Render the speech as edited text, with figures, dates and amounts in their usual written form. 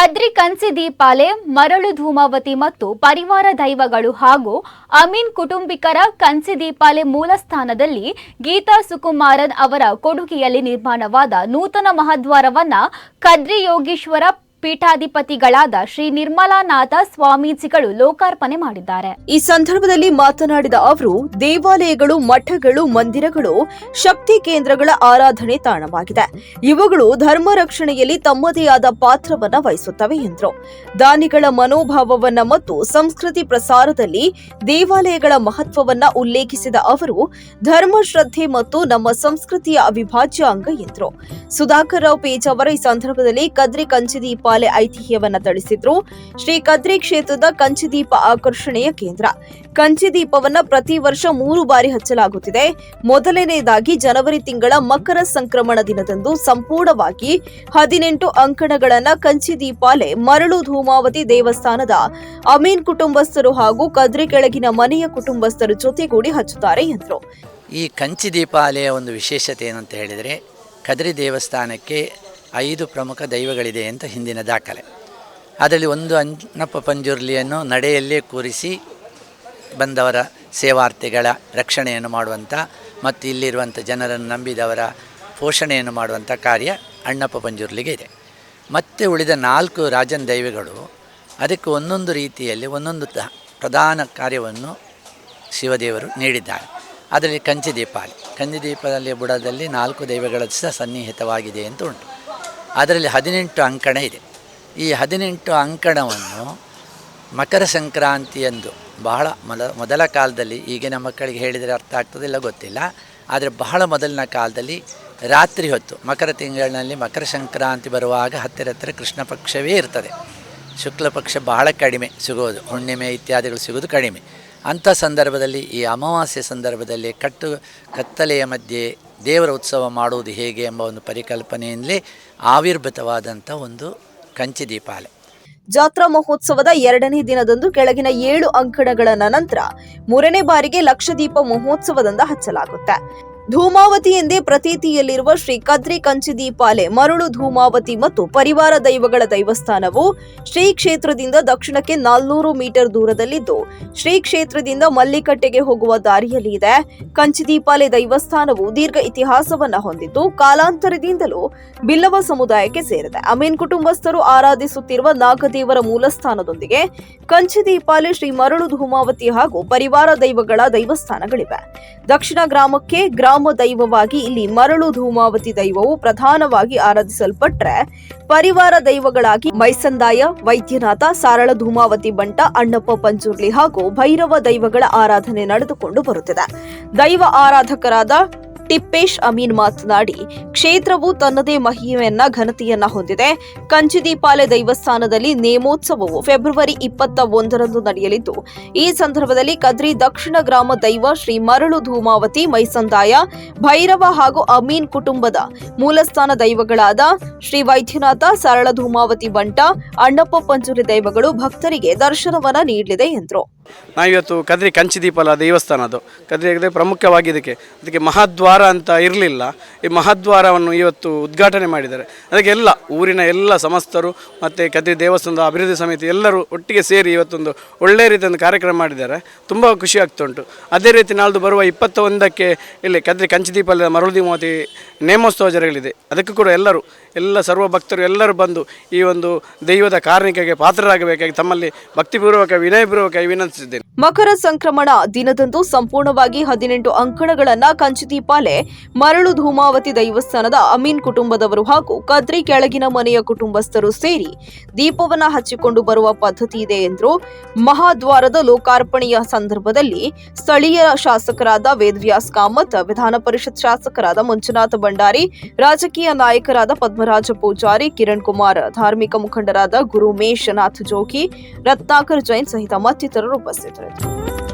ಕದ್ರಿ ಕಂಚಿ ದೀಪಾಲೆ, ಮರಳು ಧೂಮಾವತಿ ಮತ್ತು ಪರಿವಾರ ದೈವಗಳು ಹಾಗೂ ಅಮೀನ್ ಕುಟುಂಬಿಕರ ಕಂಚಿ ದೀಪಾಲೆ ಮೂಲ ಸ್ಥಾನದಲ್ಲಿ ಗೀತಾ ಸುಕುಮಾರನ್ ಅವರ ಕೊಡುಗೆಯಲ್ಲಿ ನಿರ್ಮಾಣವಾದ ನೂತನ ಮಹಾದ್ವಾರವನ್ನ ಕದ್ರಿ ಯೋಗೀಶ್ವರ ಪೀಠಾಧಿಪತಿಗಳಾದ ಶ್ರೀ ನಿರ್ಮಲಾನಾಥ ಸ್ವಾಮೀಜಿಗಳು ಲೋಕಾರ್ಪಣೆ ಮಾಡಿದ್ದಾರೆ. ಈ ಸಂದರ್ಭದಲ್ಲಿ ಮಾತನಾಡಿದ ಅವರು, ದೇವಾಲಯಗಳು, ಮಠಗಳು, ಮಂದಿರಗಳು ಶಕ್ತಿ ಕೇಂದ್ರಗಳ ಆರಾಧನೆ ತಾಣವಾಗಿದೆ. ಇವುಗಳು ಧರ್ಮ ರಕ್ಷಣೆಯಲ್ಲಿ ತಮ್ಮದೇ ಆದ ಪಾತ್ರವನ್ನ ವಹಿಸುತ್ತವೆ ಎಂದರು. ದಾನಿಗಳ ಮನೋಭಾವವನ್ನ ಮತ್ತು ಸಂಸ್ಕೃತಿ ಪ್ರಸಾರದಲ್ಲಿ ದೇವಾಲಯಗಳ ಮಹತ್ವವನ್ನ ಉಲ್ಲೇಖಿಸಿದ ಅವರು, ಧರ್ಮ ಶ್ರದ್ಧೆ ಮತ್ತು ನಮ್ಮ ಸಂಸ್ಕೃತಿಯ ಅವಿಭಾಜ್ಯ ಅಂಗ ಎಂದರು. ಸುಧಾಕರ್ ರಾವ್ ಪೇಜ್ ಅವರ ಈ ಸಂದರ್ಭದಲ್ಲಿ ಕದ್ರಿ ಕಂಚಿದೀಪ ಐತಿಹ್ಯವನ್ನ ತಿಳಿಸಿದ್ರು. ಶ್ರೀ ಕದ್ರಿ ಕ್ಷೇತ್ರದ ಕಂಚಿದೀಪ ಆಕರ್ಷಣೆಯ ಕೇಂದ್ರ. ಕಂಚಿದೀಪವನ್ನ ಪ್ರತಿ ವರ್ಷ 3 ಬಾರಿ ಹಚ್ಚಲಾಗುತ್ತಿದೆ. ಮೊದಲನೆಯದಾಗಿ ಜನವರಿ ತಿಂಗಳ ಮಕರ ಸಂಕ್ರಮಣ ದಿನದಂದು ಸಂಪೂರ್ಣವಾಗಿ 18 ಅಂಕಣಗಳನ್ನ ಕಂಚಿದೀಪಾಲೆ ಮರಳು ಧೂಮಾವತಿ ದೇವಸ್ಥಾನದ ಅಮೀನ್ ಕುಟುಂಬಸ್ಥರು ಹಾಗೂ ಕದ್ರಿ ಕೆಳಗಿನ ಮನೆಯ ಕುಟುಂಬಸ್ಥರು ಜೊತೆಗೂಡಿ ಹಚ್ಚುತ್ತಾರೆ ಎಂದರು. ಈ ಕಂಚಿದೀಪಾಲೆಯ ಒಂದು ವಿಶೇಷತೆ ಏನಂತ ಹೇಳಿದರೆ, ಕದ್ರಿ ದೇವಸ್ಥಾನಕ್ಕೆ 5 ಪ್ರಮುಖ ದೈವಗಳಿದೆ ಅಂತ ಹಿಂದಿನ ದಾಖಲೆ. ಅದರಲ್ಲಿ ಒಂದು ಅಣ್ಣಪ್ಪ ಪಂಜುರ್ಲಿಯನ್ನು ನಡೆಯಲ್ಲೇ ಕೂರಿಸಿ ಬಂದವರ ಸೇವಾರ್ಥಿಗಳ ರಕ್ಷಣೆಯನ್ನು ಮಾಡುವಂಥ ಮತ್ತು ಇಲ್ಲಿರುವಂಥ ಜನರನ್ನು ನಂಬಿದವರ ಪೋಷಣೆಯನ್ನು ಮಾಡುವಂಥ ಕಾರ್ಯ ಅಣ್ಣಪ್ಪ ಪಂಜುರ್ಲಿಗೆ ಇದೆ. ಮತ್ತು ಉಳಿದ 4 ರಾಜನ್ ದೈವಗಳು ಅದಕ್ಕೆ ಒಂದೊಂದು ರೀತಿಯಲ್ಲಿ ಒಂದೊಂದು ಪ್ರಧಾನ ಕಾರ್ಯವನ್ನು ಶಿವದೇವರು ನೀಡಿದ್ದಾರೆ. ಅದರಲ್ಲಿ ಕಂಚಿದೀಪದಲ್ಲಿ ಬುಡದಲ್ಲಿ 4 ದೈವಗಳ ಸನ್ನಿಹಿತವಾಗಿದೆ ಅಂತ ಉಂಟು. ಅದರಲ್ಲಿ 18 ಅಂಕಣ ಇದೆ. ಈ 18 ಅಂಕಣವನ್ನು ಮಕರ ಸಂಕ್ರಾಂತಿಯಂದು ಬಹಳ ಮೊದಲ ಕಾಲದಲ್ಲಿ, ಈಗಿನ ಮಕ್ಕಳಿಗೆ ಹೇಳಿದರೆ ಅರ್ಥ ಆಗ್ತದಿಲ್ಲ ಗೊತ್ತಿಲ್ಲ, ಆದರೆ ಬಹಳ ಮೊದಲಿನ ಕಾಲದಲ್ಲಿ ರಾತ್ರಿ ಹೊತ್ತು ಮಕರ ತಿಂಗಳಿನಲ್ಲಿ ಮಕರ ಸಂಕ್ರಾಂತಿ ಬರುವಾಗ ಹತ್ತಿರ ಕೃಷ್ಣ ಪಕ್ಷವೇ ಇರ್ತದೆ. ಶುಕ್ಲ ಪಕ್ಷ ಬಹಳ ಕಡಿಮೆ ಸಿಗೋದು, ಹುಣ್ಣಿಮೆ ಇತ್ಯಾದಿಗಳು ಸಿಗೋದು ಕಡಿಮೆ. ಅಂಥ ಸಂದರ್ಭದಲ್ಲಿ ಈ ಅಮಾವಾಸ್ಯೆ ಸಂದರ್ಭದಲ್ಲಿ ಕತ್ತಲೆಯ ಮಧ್ಯೆ ದೇವರ ಉತ್ಸವ ಮಾಡುವುದು ಹೇಗೆ ಎಂಬ ಒಂದು ಪರಿಕಲ್ಪನೆಯಿಂದಲೇ ಆವಿರ್ಭೂತವಾದಂಥ ಒಂದು ಕಂಚಿದೀಪಾಲೆ. ಜಾತ್ರಾ ಮಹೋತ್ಸವದ 2ನೇ ದಿನದಂದು ಕೆಳಗಿನ 7 ಅಂಕಣಗಳ ನಂತರ 3ನೇ ಬಾರಿಗೆ ಲಕ್ಷದೀಪ ಮಹೋತ್ಸವದಿಂದ ಹಚ್ಚಲಾಗುತ್ತೆ. ಧೂಮಾವತಿ ಎಂದೇ ಪ್ರತೀತಿಯಲ್ಲಿರುವ ಶ್ರೀ ಕದ್ರಿ ಕಂಚಿದೀಪಾಲೆ ಮರಳು ಧೂಮಾವತಿ ಮತ್ತು ಪರಿವಾರ ದೈವಗಳ ದೇವಸ್ಥಾನವು ಶ್ರೀ ಕ್ಷೇತ್ರದಿಂದ ದಕ್ಷಿಣಕ್ಕೆ 400 ಮೀಟರ್ ದೂರದಲ್ಲಿದ್ದು, ಶ್ರೀ ಕ್ಷೇತ್ರದಿಂದ ಮಲ್ಲಿಕಟ್ಟೆಗೆ ಹೋಗುವ ದಾರಿಯಲ್ಲಿ ಇದೆ. ಕಂಚಿದೀಪಾಲೆ ದೇವಸ್ಥಾನವು ದೀರ್ಘ ಇತಿಹಾಸವನ್ನ ಹೊಂದಿದ್ದು, ಕಾಲಾಂತರದಿಂದಲೂ ಬಿಲ್ಲವ ಸಮುದಾಯಕ್ಕೆ ಸೇರಿದೆ. ಅಮೀನ್ ಕುಟುಂಬಸ್ಥರು ಆರಾಧಿಸುತ್ತಿರುವ ನಾಗದೇವರ ಮೂಲಸ್ಥಾನದೊಂದಿಗೆ ಕಂಚಿದೀಪಾಲೆ, ಶ್ರೀ ಮರಳು ಧೂಮಾವತಿ ಹಾಗೂ ಪರಿವಾರ ದೈವಗಳ ದೇವಸ್ಥಾನಗಳಿವೆ. ದಕ್ಷಿಣ ಗ್ರಾಮಕ್ಕೆ ಗ್ರಾಮ ದೈವವಾಗಿ ಇಲ್ಲಿ ಮರಳು ಧೂಮಾವತಿ ದೈವವು ಪ್ರಧಾನವಾಗಿ ಆರಾಧಿಸಲ್ಪಟ್ರೆ, ಪರಿವಾರ ದೈವಗಳಾಗಿ ಮೈಸಂದಾಯ, ವೈದ್ಯನಾಥ, ಸಾರಳ ಧೂಮಾವತಿ ಬಂಟ, ಅಣ್ಣಪ್ಪ ಪಂಜುರ್ಲಿ ಹಾಗೂ ಭೈರವ ದೈವಗಳ ಆರಾಧನೆ ನಡೆದುಕೊಂಡು ಬರುತ್ತಿದೆ. ದೈವ ಆರಾಧಕರಾದ ಟಿಪ್ಪೇಶ್ ಅಮೀನ್ ಮಾತನಾಡಿ, ಕ್ಷೇತ್ರವು ತನ್ನದೇ ಮಹಿಮೆಯನ್ನ ಘನತೆಯನ್ನ ಹೊಂದಿದೆ. ಕಂಚಿದೀಪಾಲೆ ದೇವಸ್ಥಾನದಲ್ಲಿ ನೇಮೋತ್ಸವವು ಫೆಬ್ರವರಿ 21ರಂದು ನಡೆಯಲಿದ್ದು, ಈ ಸಂದರ್ಭದಲ್ಲಿ ಕದ್ರಿ ದಕ್ಷಿಣ ಗ್ರಾಮ ದೈವ ಶ್ರೀ ಮರಳು ಧೂಮಾವತಿ, ಮೈಸಂದಾಯ, ಭೈರವ ಹಾಗೂ ಅಮೀನ್ ಕುಟುಂಬದ ಮೂಲಸ್ಥಾನ ದೈವಗಳಾದ ಶ್ರೀ ವೈದ್ಯನಾಥ, ಸರಳ ಧೂಮಾವತಿ ಬಂಟ, ಅಣ್ಣಪ್ಪ ಪಂಜುರಿ ದೈವಗಳು ಭಕ್ತರಿಗೆ ದರ್ಶನವನ್ನ ನೀಡಲಿದೆ ಎಂದರು. ನಾವಿವತ್ತು ಕದ್ರಿ ಕಂಚಿದೀಪಾಲ ದೇವಸ್ಥಾನದ್ದು ಕದ್ರಿ ಪ್ರಮುಖವಾಗಿ ಅದಕ್ಕೆ ಮಹಾದ್ವಾರ ಅಂತ ಇರಲಿಲ್ಲ. ಈ ಮಹಾದ್ವಾರವನ್ನು ಇವತ್ತು ಉದ್ಘಾಟನೆ ಮಾಡಿದ್ದಾರೆ. ಅದಕ್ಕೆ ಎಲ್ಲ ಊರಿನ ಎಲ್ಲ ಸಮಸ್ತರು ಮತ್ತು ಕದ್ರಿ ದೇವಸ್ಥಾನದ ಅಭಿವೃದ್ಧಿ ಸಮಿತಿ ಎಲ್ಲರೂ ಒಟ್ಟಿಗೆ ಸೇರಿ ಇವತ್ತೊಂದು ಒಳ್ಳೆಯ ರೀತಿಯ ಕಾರ್ಯಕ್ರಮ ಮಾಡಿದ್ದಾರೆ. ತುಂಬ ಖುಷಿ ಆಗ್ತುಂಟು. ಅದೇ ರೀತಿ ನಾಳ್ದು ಬರುವ 21ಕ್ಕೆ ಇಲ್ಲಿ ಕದ್ರಿ ಕಂಚಿದೀಪಾಲ ಮರಳು ಧೂಮಾವತಿ ನೇಮೋತ್ಸವ ಜರಗಲಿದೆ. ಅದಕ್ಕೂ ಕೂಡ ಎಲ್ಲ ಸರ್ವ ಭಕ್ತರು ಎಲ್ಲರೂ ಬಂದು ಈ ಒಂದು ದೈವದ ಕಾರಣಿಕೆಗೆ ಪಾತ್ರರಾಗಬೇಕಾಗಿ ತಮ್ಮಲ್ಲಿ ಭಕ್ತಿಪೂರ್ವಕ ವಿನಯಪೂರ್ವಕ ವಿನಂತಿಸಿದ್ದೇನೆ. ಮಕರ ಸಂಕ್ರಮಣ ದಿನದಂದು ಸಂಪೂರ್ಣವಾಗಿ 18 ಅಂಕಣಗಳನ್ನ ಕಂಚಿದೀಪಾಲೆ ಮರಳು ಧೂಮಾವತಿ ದೇವಸ್ಥಾನದ ಅಮೀನ್ ಕುಟುಂಬದವರು ಹಾಗೂ ಕದ್ರಿ ಕೆಳಗಿನ ಮನೆಯ ಕುಟುಂಬಸ್ಥರು ಸೇರಿ ದೀಪವನ್ನ ಹಚ್ಚಿಕೊಂಡು ಬರುವ ಪದ್ಧತಿ ಇದೆ ಎಂದರು. ಮಹಾದ್ವಾರದ ಲೋಕಾರ್ಪಣೆಯ ಸಂದರ್ಭದಲ್ಲಿ ಸ್ಥಳೀಯ ಶಾಸಕರಾದ ವೇದವ್ಯಾಸ್ ಕಾಮತ್, ವಿಧಾನ ಪರಿಷತ್ ಶಾಸಕರಾದ ಮಂಜುನಾಥ ಭಂಡಾರಿ, ರಾಜಕೀಯ ನಾಯಕರಾದ ಪದ್ಮರಾಜ ಪೂಜಾರಿ, ಕಿರಣ್ ಕುಮಾರ್, ಧಾರ್ಮಿಕ ಮುಖಂಡರಾದ ಗುರುಮೇಶ್ ನಾಥ್ ಜೋಗಿ, ರತ್ನಾಕರ್ ಜೈನ್ ಸಹಿತ ಮತ್ತಿತರರು ಉಪಸ್ಥಿತರಿದ್ದರು.